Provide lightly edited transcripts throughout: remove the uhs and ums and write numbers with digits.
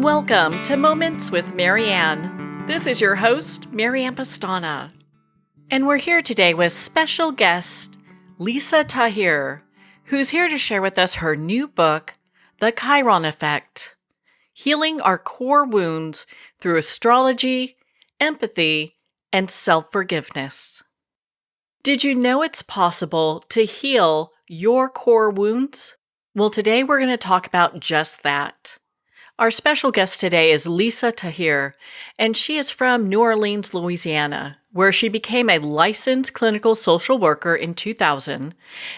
Welcome to Moments with Marianne. This is your host, Marianne Pastana. And we're here today with special guest, Lisa Tahir, who's here to share with us her new book, The Chiron Effect, Healing Our Core Wounds Through Astrology, Empathy, and Self-Forgiveness. Did you know it's possible to heal your core wounds? Well, today we're going to talk about just that. Our special guest today is Lisa Tahir, and she is from New Orleans, Louisiana, where she became a licensed clinical social worker in 2000,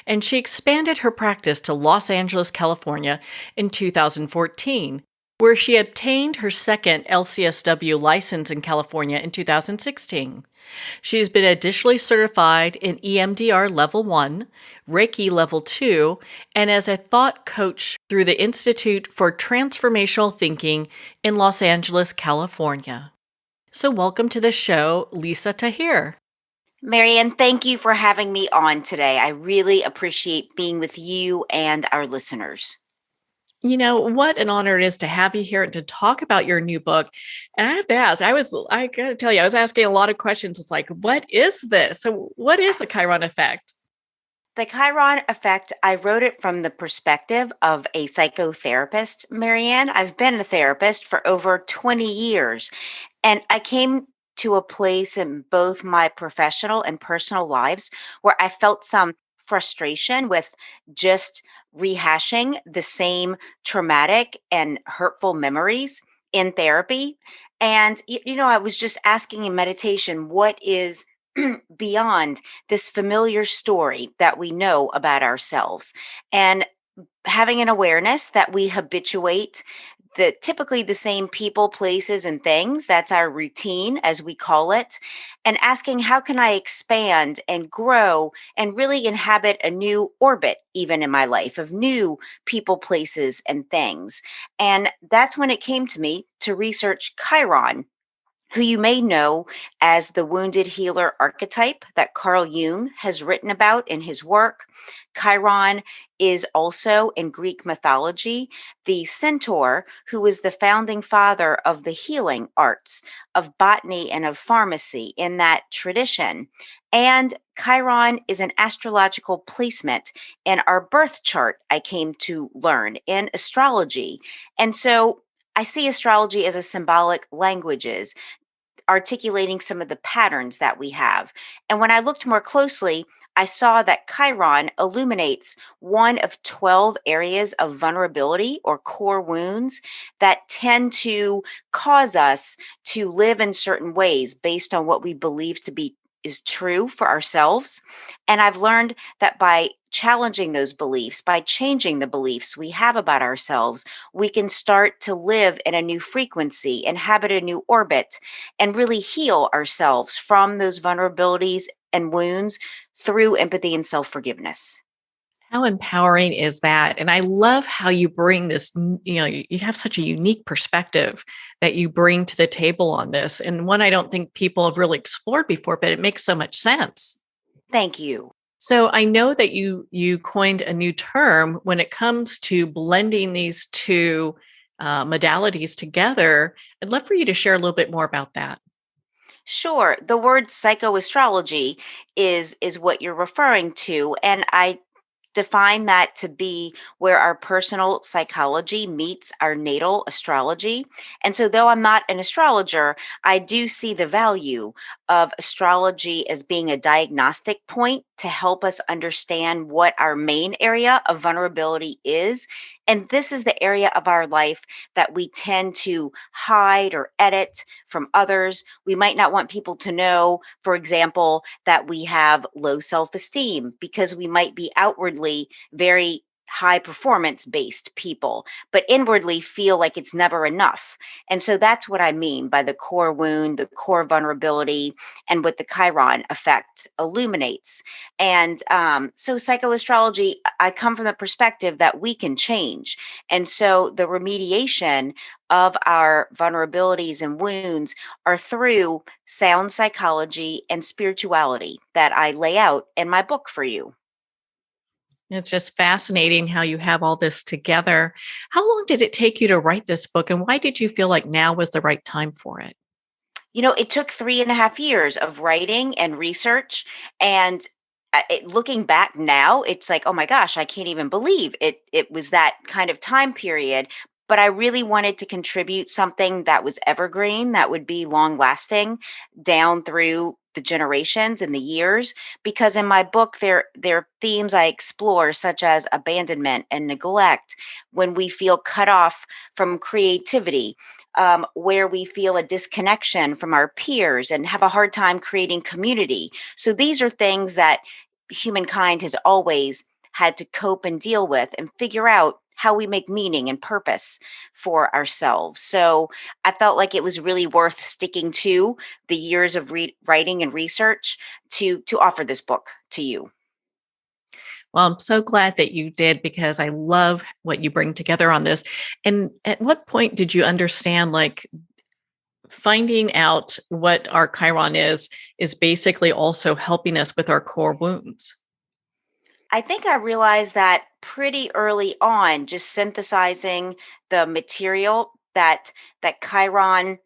and she expanded her practice to Los Angeles, California in 2014, where she obtained her second LCSW license in California in 2016. She has been additionally certified in EMDR Level 1, Reiki Level 2, and as a thought coach through the Institute for Transformational Thinking in Los Angeles, California. So welcome to the show, Lisa Tahir. Marianne, thank you for having me on today. I really appreciate being with you and our listeners. You know, what an honor it is to have you here and to talk about your new book. And I have to ask, I got to tell you, I was asking a lot of questions. It's like, what is this? So what is the Chiron Effect? The Chiron Effect, I wrote it from the perspective of a psychotherapist, Marianne. I've been a therapist for over 20 years, and I came to a place in both my professional and personal lives where I felt some frustration with just rehashing the same traumatic and hurtful memories in therapy. And, I was just asking in meditation, what is beyond this familiar story that we know about ourselves, and having an awareness that we habituate typically the same people, places, and things. That's our routine, as we call it. And asking, how can I expand and grow and really inhabit a new orbit, even in my life, of new people, places, and things? And that's when it came to me to research Chiron, who you may know as the wounded healer archetype that Carl Jung has written about in his work. Chiron is also in Greek mythology the centaur who is the founding father of the healing arts, of botany, and of pharmacy in that tradition. And Chiron is an astrological placement in our birth chart, I came to learn in astrology. And so I see astrology as a symbolic languages, articulating some of the patterns that we have. And when I looked more closely, I saw that Chiron illuminates one of 12 areas of vulnerability or core wounds that tend to cause us to live in certain ways based on what we believe to be is true for ourselves. And I've learned that by challenging those beliefs, by changing the beliefs we have about ourselves, we can start to live in a new frequency, inhabit a new orbit, and really heal ourselves from those vulnerabilities and wounds through empathy and self-forgiveness. How empowering is that? And I love how you bring this, you have such a unique perspective that you bring to the table on this. And one I don't think people have really explored before, but it makes so much sense. Thank you. So I know that you coined a new term when it comes to blending these two modalities together. I'd love for you to share a little bit more about that. Sure. The word psychoastrology is what you're referring to. And I define that to be where our personal psychology meets our natal astrology. And so, though I'm not an astrologer, I do see the value of astrology as being a diagnostic point to help us understand what our main area of vulnerability is. And this is the area of our life that we tend to hide or edit from others. We might not want people to know, for example, that we have low self esteem because we might be outwardly very high performance based people, but inwardly feel like it's never enough. And so that's what I mean by the core wound, the core vulnerability, and what the Chiron effect illuminates. And so psychoastrology, I come from the perspective that we can change. And so the remediation of our vulnerabilities and wounds are through sound psychology and spirituality that I lay out in my book for you. It's just fascinating how you have all this together. How long did it take you to write this book, and why did you feel like now was the right time for it? It took 3.5 years of writing and research. And looking back now, it's like, oh my gosh, I can't even believe it was that kind of time period. But I really wanted to contribute something that was evergreen, that would be long lasting down through the generations and the years. Because in my book, there are themes I explore, such as abandonment and neglect, when we feel cut off from creativity, where we feel a disconnection from our peers and have a hard time creating community. So these are things that humankind has always had to cope and deal with and figure out how we make meaning and purpose for ourselves. So I felt like it was really worth sticking to the years of writing and research to offer this book to you. Well, I'm so glad that you did because I love what you bring together on this. And at what point did you understand, like, finding out what our Chiron is basically also helping us with our core wounds? I think I realized that pretty early on, just synthesizing the material that Chiron,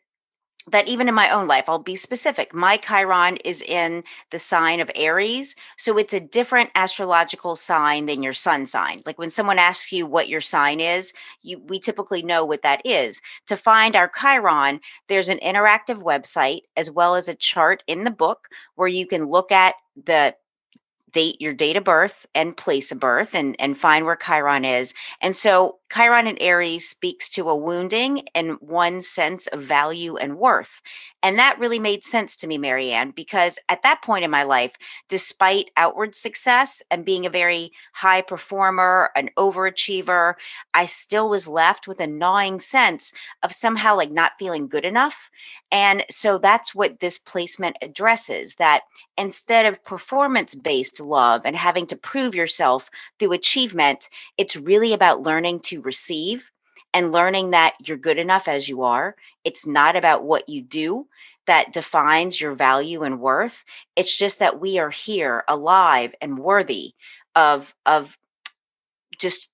that even in my own life, I'll be specific. My Chiron is in the sign of Aries. So it's a different astrological sign than your sun sign. Like when someone asks you what your sign is, we typically know what that is. To find our Chiron, there's an interactive website as well as a chart in the book where you can look at the your date of birth and place of birth, and find where Chiron is. And so Chiron in Aries speaks to a wounding and one's sense of value and worth. And that really made sense to me, Marianne, because at that point in my life, despite outward success and being a very high performer, an overachiever, I still was left with a gnawing sense of somehow like not feeling good enough. And so that's what this placement addresses, that instead of performance based love and having to prove yourself through achievement, it's really about learning to receive and learning that you're good enough as you are. It's not about what you do that defines your value and worth. It's just that we are here alive and worthy of just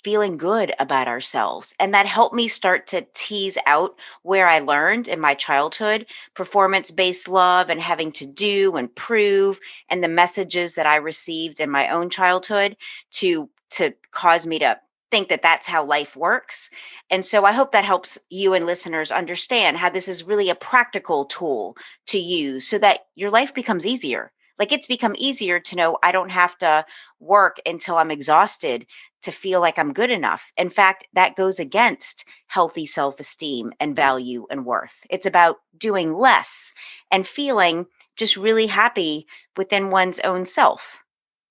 feeling good about ourselves. And that helped me start to tease out where I learned in my childhood performance based love and having to do and prove, and the messages that I received in my own childhood to cause me to think that that's how life works. And so I hope that helps you and listeners understand how this is really a practical tool to use so that your life becomes easier. Like it's become easier to know I don't have to work until I'm exhausted to feel like I'm good enough. In fact, that goes against healthy self esteem and value and worth. It's about doing less and feeling just really happy within one's own self.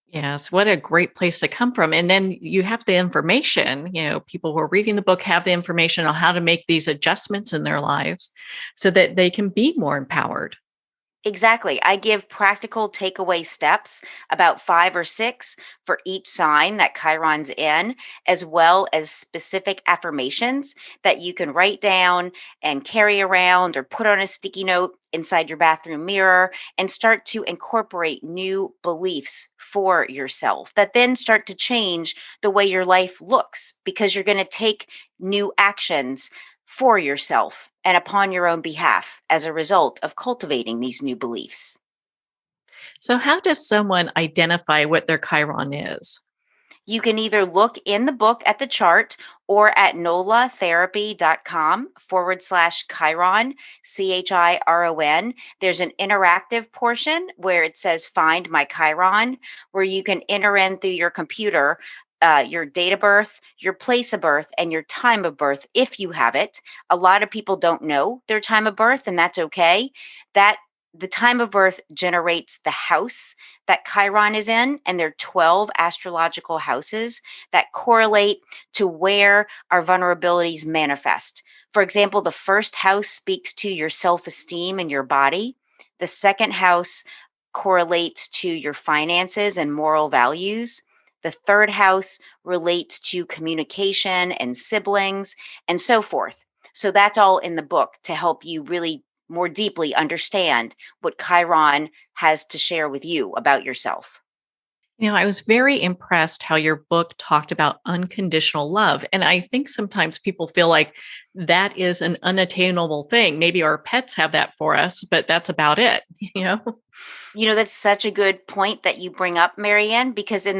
Yes, what a great place to come from. And then you have the information, people who are reading the book have the information on how to make these adjustments in their lives so that they can be more empowered. Exactly. I give practical takeaway steps, about 5 or 6 for each sign that Chiron's in, as well as specific affirmations that you can write down and carry around or put on a sticky note inside your bathroom mirror and start to incorporate new beliefs for yourself that then start to change the way your life looks because you're going to take new actions for yourself and upon your own behalf as a result of cultivating these new beliefs. So, how does someone identify what their Chiron is? You can either look in the book at the chart or at nolatherapy.com/Chiron, Chiron. There's an interactive portion where it says Find My Chiron, where you can enter in through your computer your date of birth, your place of birth, and your time of birth if you have it. A lot of people don't know their time of birth, and that's okay. That the time of birth generates the house that Chiron is in, and there are 12 astrological houses that correlate to where our vulnerabilities manifest. For example, the first house speaks to your self esteem and your body. The second house correlates to your finances and moral values. The third house relates to communication and siblings and so forth. So that's all in the book to help you really more deeply understand what Chiron has to share with you about yourself. I was very impressed how your book talked about unconditional love. And I think sometimes people feel like that is an unattainable thing. Maybe our pets have that for us, but that's about it, you know? That's such a good point that you bring up, Marianne, because in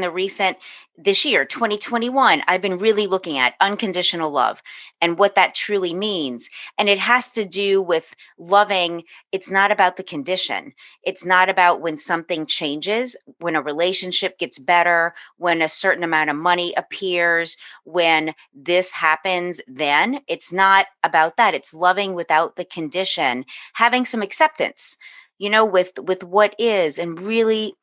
this year, 2021, I've been really looking at unconditional love and what that truly means. And it has to do with loving. It's not about the condition. It's not about when something changes, when a relationship gets better, when a certain amount of money appears, when this happens, then it's not about that. It's loving without the condition, having some acceptance with what is, and really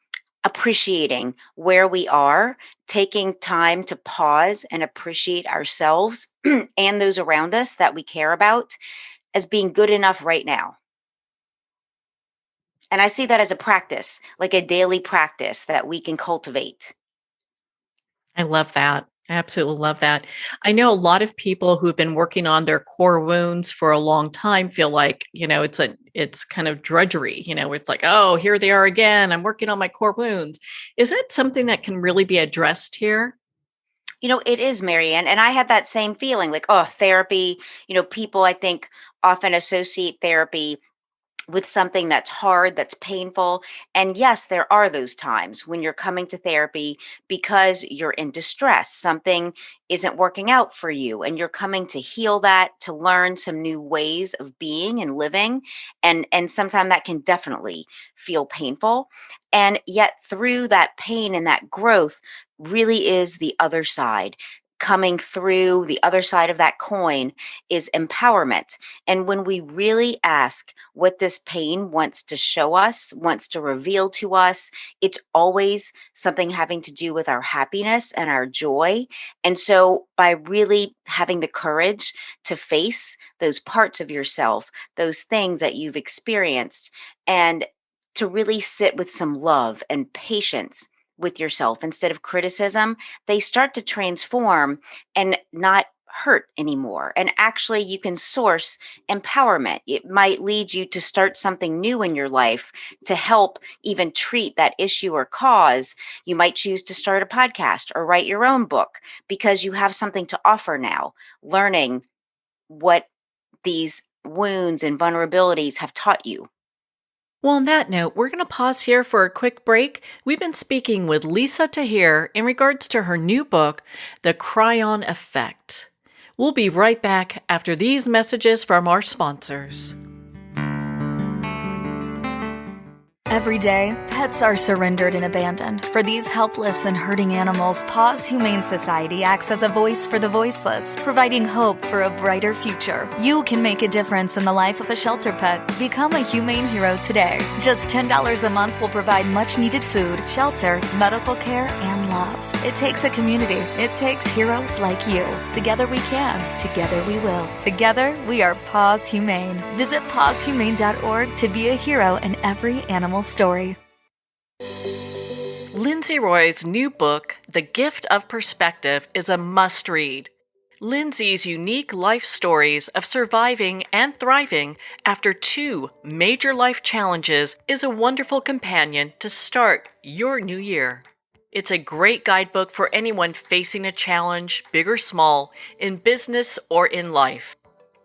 appreciating where we are, taking time to pause and appreciate ourselves and those around us that we care about as being good enough right now. And I see that as a practice, like a daily practice that we can cultivate. I love that. I absolutely love that. I know a lot of people who've been working on their core wounds for a long time feel like, it's kind of drudgery, it's like, oh, here they are again. I'm working on my core wounds. Is that something that can really be addressed here? It is, Marianne. And I had that same feeling like, oh, therapy, people I think often associate therapy with something that's hard, that's painful. And yes, there are those times when you're coming to therapy because you're in distress. Something isn't working out for you, and you're coming to heal that, to learn some new ways of being and living. And sometimes that can definitely feel painful. And yet through that pain and that growth really is the other side. Coming through the other side of that coin is empowerment. And when we really ask what this pain wants to show us, wants to reveal to us, it's always something having to do with our happiness and our joy. And so, by really having the courage to face those parts of yourself, those things that you've experienced, and to really sit with some love and patience with yourself instead of criticism, they start to transform and not hurt anymore. And actually, you can source empowerment. It might lead you to start something new in your life to help even treat that issue or cause. You might choose to start a podcast or write your own book because you have something to offer now, learning what these wounds and vulnerabilities have taught you. Well, on that note, we're going to pause here for a quick break. We've been speaking with Lisa Tahir in regards to her new book, The Chiron Effect. We'll be right back after these messages from our sponsors. Every day, pets are surrendered and abandoned. For these helpless and hurting animals, Paws Humane Society acts as a voice for the voiceless, providing hope for a brighter future. You can make a difference in the life of a shelter pet. Become a humane hero today. Just $10 a month will provide much-needed food, shelter, medical care, and love. It takes a community. It takes heroes like you. Together we can. Together we will. Together we are Paws Humane. Visit pawshumane.org to be a hero in every animal story. Lindsay Roy's new book, The Gift of Perspective, is a must-read. Lindsay's unique life stories of surviving and thriving after 2 major life challenges is a wonderful companion to start your new year. It's a great guidebook for anyone facing a challenge, big or small, in business or in life.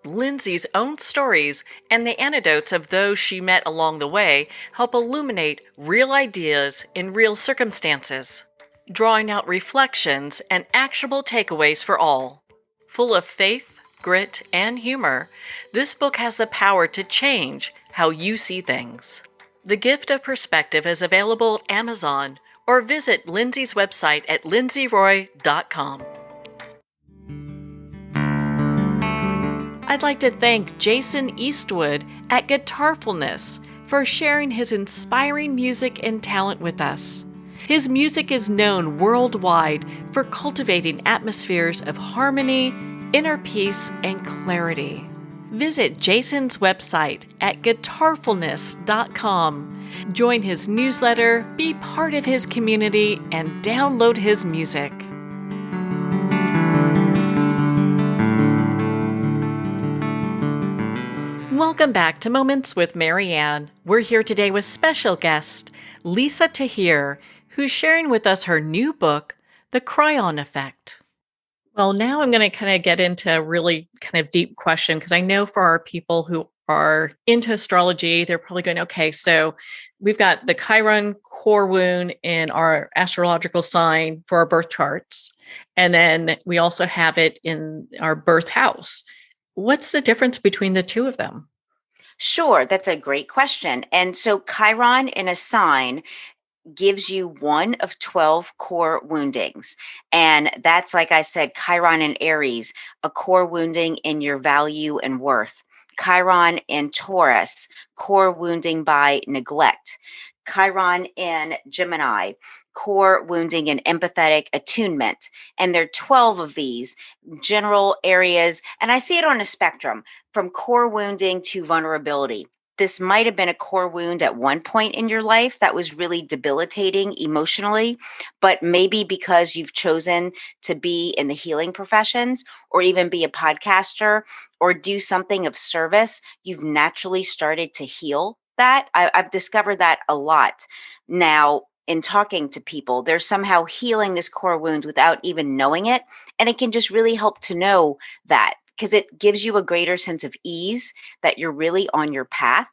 Lindsay's own stories and the anecdotes of those she met along the way help illuminate real ideas in real circumstances, drawing out reflections and actionable takeaways for all. Full of faith, grit, and humor, this book has the power to change how you see things. The Gift of Perspective is available at Amazon, or visit Lindsay's website at lindsayroy.com. I'd like to thank Jason Eastwood at Guitarfulness for sharing his inspiring music and talent with us. His music is known worldwide for cultivating atmospheres of harmony, inner peace, and clarity. Visit Jason's website at guitarfulness.com. Join his newsletter, be part of his community, and download his music. Welcome back to Moments with Marianne. We're here today with special guest Lisa Tahir, who's sharing with us her new book, The Chiron Effect. Well, now I'm going to kind of get into a really kind of deep question because I know for our people who are into astrology, they're probably going, okay, so we've got the Chiron core wound in our astrological sign for our birth charts. And then we also have it in our birth house. What's the difference between the two of them? Sure, that's a great question. And so Chiron in a sign gives you one of 12 core woundings. And that's, like I said, Chiron in Aries, a core wounding in your value and worth. Chiron in Taurus, core wounding by neglect. Chiron in Gemini, core wounding and empathetic attunement. And there are 12 of these general areas. And I see it on a spectrum from core wounding to vulnerability. This might have been a core wound at one point in your life that was really debilitating emotionally, but maybe because you've chosen to be in the healing professions or even be a podcaster or do something of service, you've naturally started to heal that. I've discovered that a lot now in talking to people. They're somehow healing this core wound without even knowing it. And it can just really help to know that because it gives you a greater sense of ease that you're really on your path.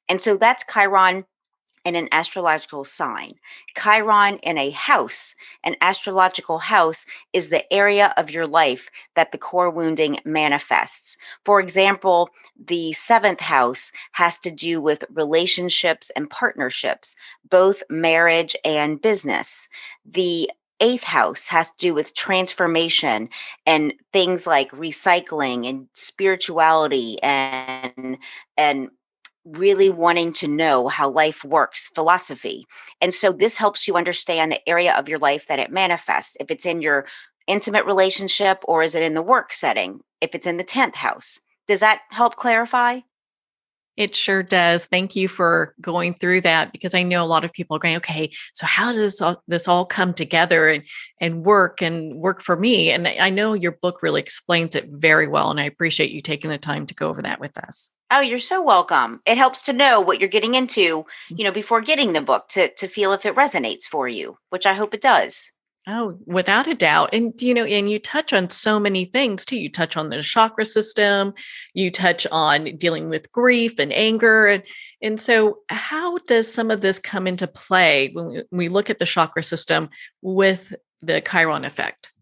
And so that's Chiron in an astrological sign. Chiron in a house, an astrological house, is the area of your life that the core wounding manifests. For example, the seventh house has to do with relationships and partnerships, both marriage and business. The eighth house has to do with transformation and things like recycling and spirituality and really wanting to know how life works, philosophy. And so this helps you understand the area of your life that it manifests. If it's in your intimate relationship or is it in the work setting? If it's in the 10th house. Does that help clarify? It sure does. Thank you for going through that because I know a lot of people are going, okay, so how does this all come together and work for me? And I know your book really explains it very well. And I appreciate you taking the time to go over that with us. Oh, you're so welcome. It helps to know what you're getting into, before getting the book to feel if it resonates for you, which I hope it does. Oh, without a doubt. And, and you touch on so many things too. You touch on the chakra system, you touch on dealing with grief and anger. And so, how does some of this come into play when we look at the chakra system with the Chiron effect?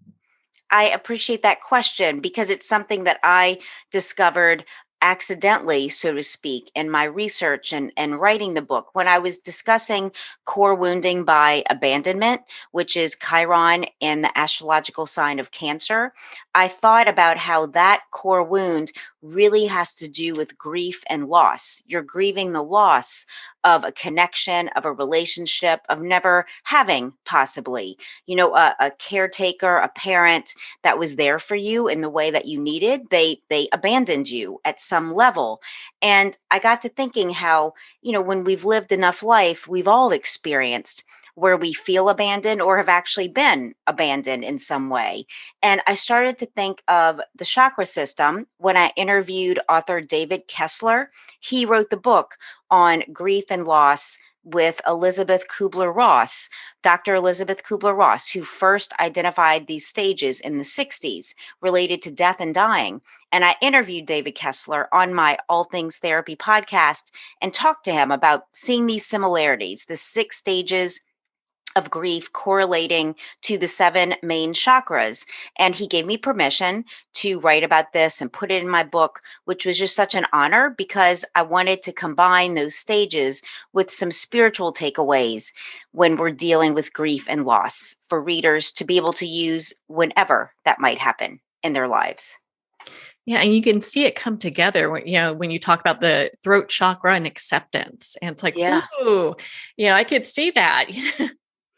I appreciate that question because it's something that I discovered accidentally, so to speak, in my research and writing the book. When I was discussing core wounding by abandonment, which is Chiron in the astrological sign of Cancer, I thought about how that core wound really has to do with grief and loss. You're grieving the loss of a connection, of a relationship, of never having possibly, a caretaker, a parent that was there for you in the way that you needed. They abandoned you at some level. And I got to thinking how, when we've lived enough life, we've all experienced where we feel abandoned or have actually been abandoned in some way. And I started to think of the chakra system when I interviewed author David Kessler. He wrote the book on grief and loss with Elizabeth Kubler-Ross, Dr. Elizabeth Kubler-Ross, who first identified these stages in the 60s related to death and dying. And I interviewed David Kessler on my All Things Therapy podcast and talked to him about seeing these similarities, the 6 stages of grief correlating to the 7 main chakras. And he gave me permission to write about this and put it in my book, which was just such an honor because I wanted to combine those stages with some spiritual takeaways when we're dealing with grief and loss for readers to be able to use whenever that might happen in their lives. Yeah, and you can see it come together when you talk about the throat chakra and acceptance. And it's like, Yeah. ooh, I could see that.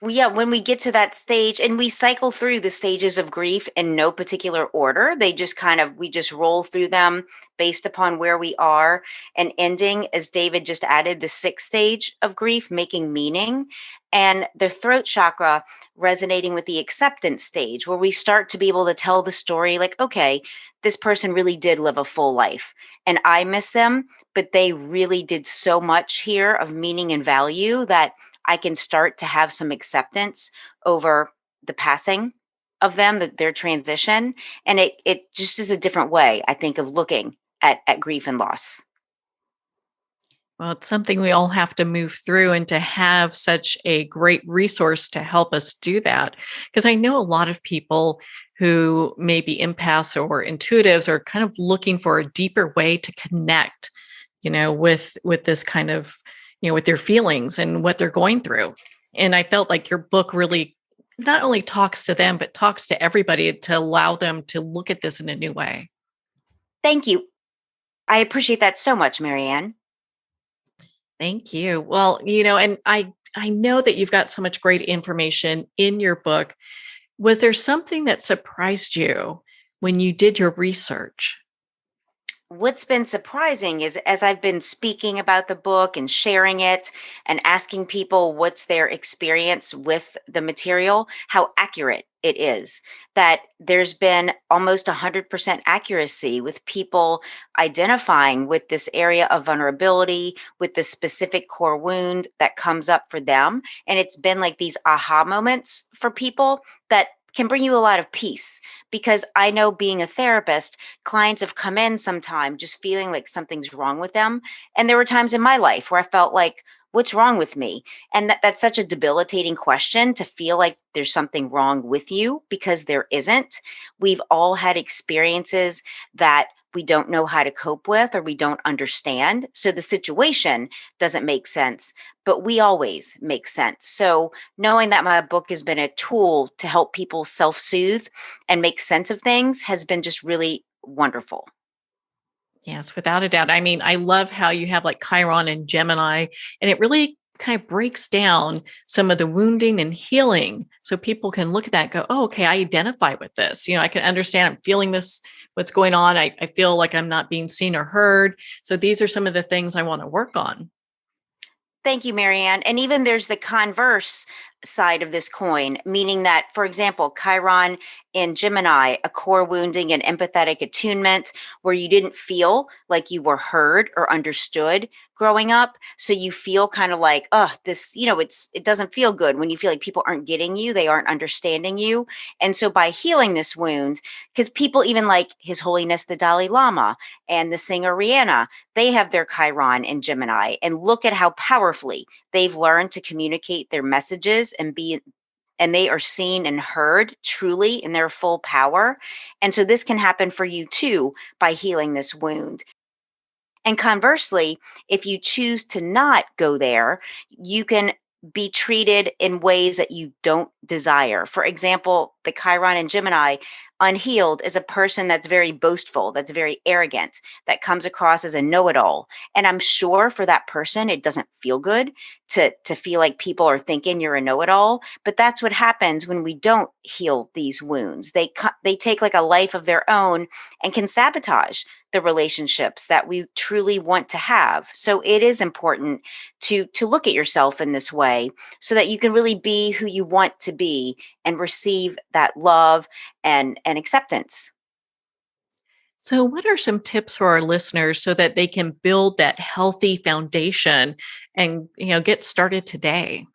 Well, yeah, when we get to that stage and we cycle through the stages of grief in no particular order, we just roll through them based upon where we are and ending, as David just added, the 6th stage of grief, making meaning, and the throat chakra resonating with the acceptance stage, where we start to be able to tell the story like, okay, this person really did live a full life and I miss them, but they really did so much here of meaning and value that I can start to have some acceptance over the passing of them, their transition. And it just is a different way, I think, of looking at grief and loss. Well, it's something we all have to move through, and to have such a great resource to help us do that. Because I know a lot of people who may be empaths or intuitives are kind of looking for a deeper way to connect, with this kind of, with their feelings and what they're going through. And I felt like your book really not only talks to them, but talks to everybody to allow them to look at this in a new way. Thank you. I appreciate that so much, Marianne. Thank you. Well, and I know that you've got so much great information in your book. Was there something that surprised you when you did your research? What's been surprising is as I've been speaking about the book and sharing it and asking people what's their experience with the material, how accurate it is. That there's been almost 100% accuracy with people identifying with this area of vulnerability, with the specific core wound that comes up for them. And it's been like these aha moments for people that can bring you a lot of peace, because I know, being a therapist, clients have come in sometime just feeling like something's wrong with them. And there were times in my life where I felt like, what's wrong with me? And that's such a debilitating question, to feel like there's something wrong with you, because there isn't. We've all had experiences that we don't know how to cope with or we don't understand. So the situation doesn't make sense, but we always make sense. So knowing that my book has been a tool to help people self-soothe and make sense of things has been just really wonderful. Yes, without a doubt. I mean, I love how you have like Chiron and Gemini, and it really kind of breaks down some of the wounding and healing, so people can look at that and go, oh, okay, I identify with this. I can understand, I'm feeling this, what's going on. I feel like I'm not being seen or heard. So these are some of the things I want to work on. Thank you, Marianne. And even there's the converse side of this coin, meaning that, for example, Chiron in Gemini, a core wounding and empathetic attunement, where you didn't feel like you were heard or understood growing up. So you feel kind of like, oh, this, it doesn't feel good when you feel like people aren't getting you, they aren't understanding you. And so by healing this wound, because people even like His Holiness the Dalai Lama and the singer Rihanna, they have their Chiron in Gemini, and look at how powerfully they've learned to communicate their messages and they are seen and heard truly in their full power. And so this can happen for you too by healing this wound. And conversely, if you choose to not go there, you can be treated in ways that you don't desire. For example, the Chiron in Gemini, unhealed, is a person that's very boastful, that's very arrogant, that comes across as a know-it-all. And I'm sure for that person, it doesn't feel good to feel like people are thinking you're a know-it-all. But that's what happens when we don't heal these wounds. They take like a life of their own and can sabotage the relationships that we truly want to have. So it is important to look at yourself in this way, so that you can really be who you want to be and receive that love and acceptance. So, what are some tips for our listeners so that they can build that healthy foundation and get started today?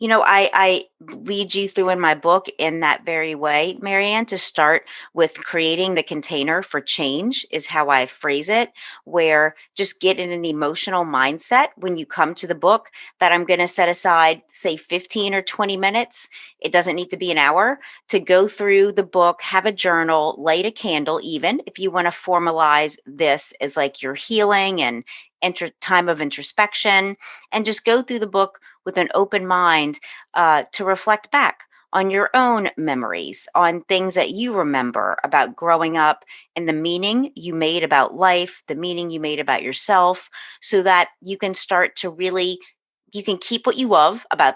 I lead you through in my book in that very way, Marianne, to start with creating the container for change, is how I phrase it, where just get in an emotional mindset when you come to the book that I'm going to set aside, say, 15 or 20 minutes. It doesn't need to be an hour to go through the book, have a journal, light a candle, even if you want to formalize this as like your healing and time of introspection, and just go through the book with an open mind to reflect back on your own memories, on things that you remember about growing up, and the meaning you made about life, the meaning you made about yourself, so that you can start to really, you can keep what you love about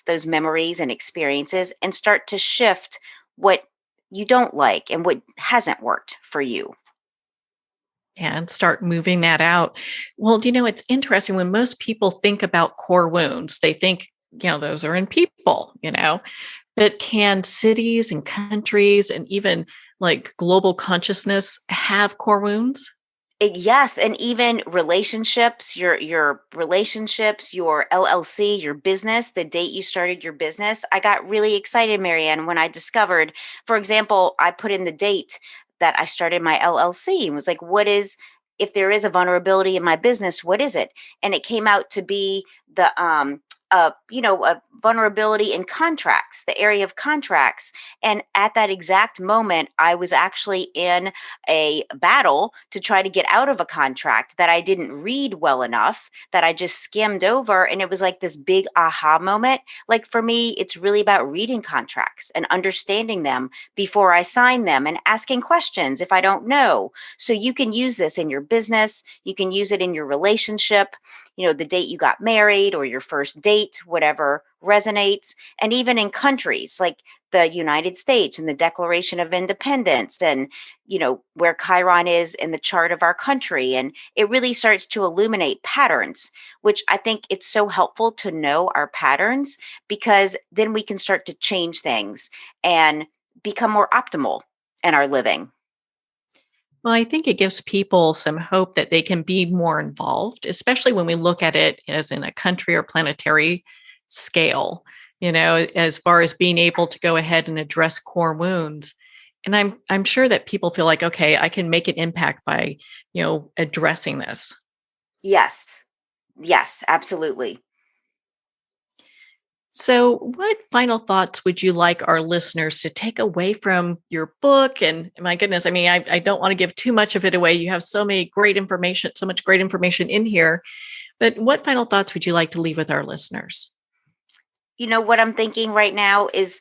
those memories and experiences, and start to shift what you don't like and what hasn't worked for you. And start moving that out. Well, it's interesting when most people think about core wounds, they think, those are in people, but can cities and countries and even like global consciousness have core wounds? Yes, and even relationships, your relationships, your LLC, your business, the date you started your business. I got really excited, Marianne, when I discovered, for example, I put in the date that I started my LLC and was like, what is, if there is a vulnerability in my business, what is it? And it came out to be the a vulnerability in contracts, the area of contracts. And at that exact moment, I was actually in a battle to try to get out of a contract that I didn't read well enough, that I just skimmed over. And it was like this big aha moment. Like for me, it's really about reading contracts and understanding them before I sign them and asking questions if I don't know. So you can use this in your business, you can use it in your relationship, the date you got married or your first date, whatever resonates. And even in countries like the United States and the Declaration of Independence and, where Chiron is in the chart of our country. And it really starts to illuminate patterns, which I think it's so helpful to know our patterns because then we can start to change things and become more optimal in our living. Well, I think it gives people some hope that they can be more involved, especially when we look at it as in a country or planetary scale, as far as being able to go ahead and address core wounds. And I'm sure that people feel like, okay, I can make an impact by, addressing this. Yes. Yes, absolutely. So, what final thoughts would you like our listeners to take away from your book? And my goodness, I mean, I don't want to give too much of it away. You have so much great information in here. But what final thoughts would you like to leave with our listeners? What I'm thinking right now is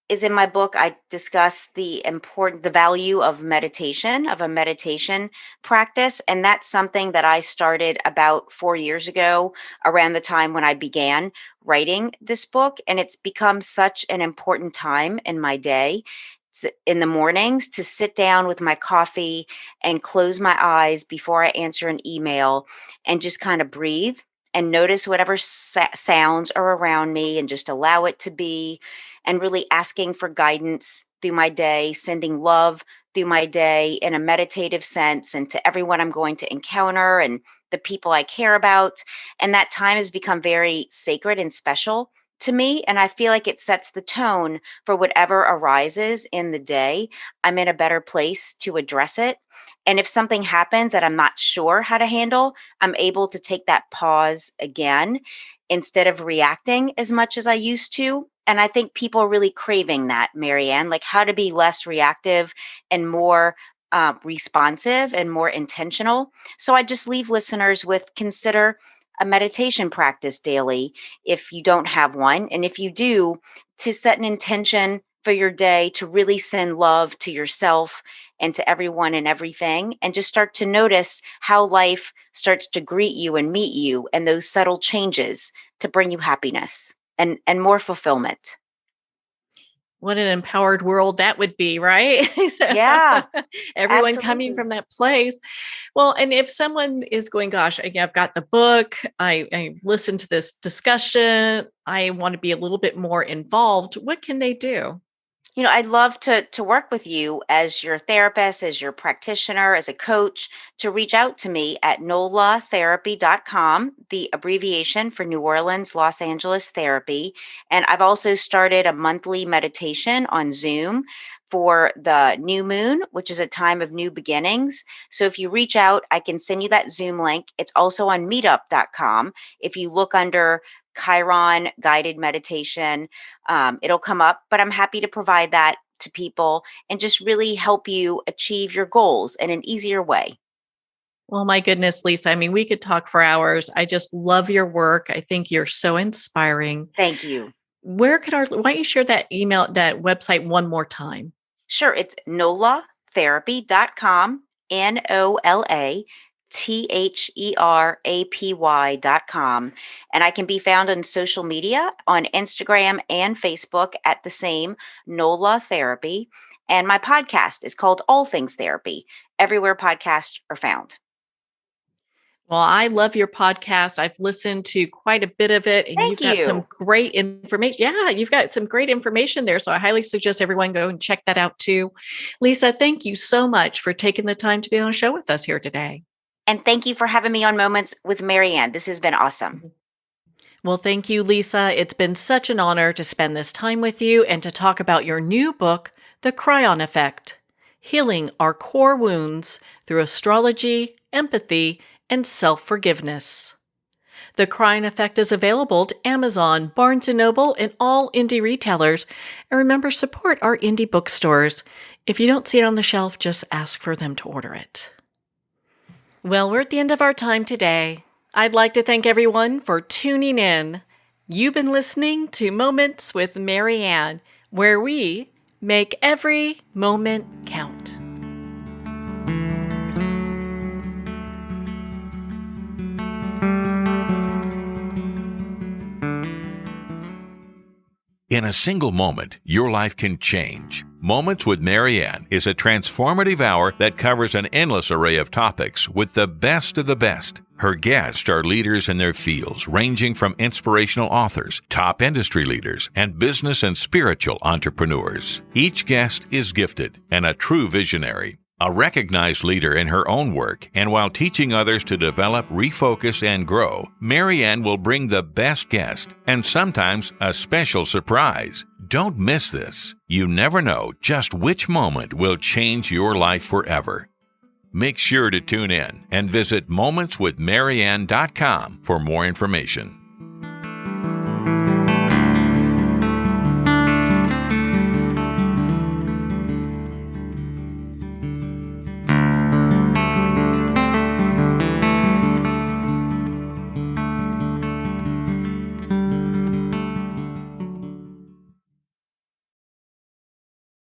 in my book I discuss the value of meditation, of a meditation practice, and that's something that I started about 4 years ago around the time when I began writing this book, and it's become such an important time in my day in the mornings to sit down with my coffee and close my eyes before I answer an email and just kind of breathe and notice whatever sounds are around me and just allow it to be, and really asking for guidance through my day, sending love through my day in a meditative sense and to everyone I'm going to encounter and the people I care about. And that time has become very sacred and special to me. And I feel like it sets the tone for whatever arises in the day. I'm in a better place to address it. And if something happens that I'm not sure how to handle, I'm able to take that pause again instead of reacting as much as I used to. And I think people are really craving that, Marianne, like how to be less reactive and more responsive and more intentional. So I just leave listeners with consider a meditation practice daily if you don't have one. And if you do, to set an intention for your day to really send love to yourself and to everyone and everything, and just start to notice how life starts to greet you and meet you and those subtle changes to bring you happiness and more fulfillment. What an empowered world that would be, right? So, Yeah, everyone coming absolutely. from that place. Well, and if someone is going, gosh, I've got the book, I listened to this discussion, I want to be a little bit more involved, what can they do? I'd love to work with you as your therapist, as your practitioner, as a coach, to reach out to me at nolatherapy.com, the abbreviation for New Orleans, Los Angeles therapy. And I've also started a monthly meditation on Zoom for the new moon, which is a time of new beginnings. So if you reach out, I can send you that Zoom link. It's also on meetup.com. If you look under Chiron guided meditation, it'll come up, but I'm happy to provide that to people and just really help you achieve your goals in an easier way. Well, my goodness, Lisa, I mean, we could talk for hours. I just love your work. I think you're so inspiring. Thank you. Why don't you share that email, that website one more time? Sure. It's nolatherapy.com, NOLATHERAPY.com. And I can be found on social media on Instagram and Facebook at the same NOLA Therapy. And my podcast is called All Things Therapy, everywhere podcasts are found. Well, I love your podcast. I've listened to quite a bit of it, and Thank you've got some you. great information. Yeah, you've got some great information there. So I highly suggest everyone go and check that out too. Lisa, thank you so much for taking the time to be on the show with us here today. And thank you for having me on Moments with Marianne. This has been awesome. Well, thank you, Lisa. It's been such an honor to spend this time with you and to talk about your new book, The Chiron Effect: Healing Our Core Wounds Through Astrology, Empathy, and Self-Forgiveness. The Chiron Effect is available to Amazon, Barnes & Noble, and all indie retailers. And remember, support our indie bookstores. If you don't see it on the shelf, just ask for them to order it. Well, we're at the end of our time today. I'd like to thank everyone for tuning in. You've been listening to Moments with Marianne, where we make every moment count. In a single moment, your life can change. Moments with Marianne is a transformative hour that covers an endless array of topics with the best of the best. Her guests are leaders in their fields, ranging from inspirational authors, top industry leaders, and business and spiritual entrepreneurs. Each guest is gifted and a true visionary. A recognized leader in her own work, and while teaching others to develop, refocus, and grow, Marianne will bring the best guest and sometimes a special surprise. Don't miss this. You never know just which moment will change your life forever. Make sure to tune in and visit momentswithmarianne.com for more information.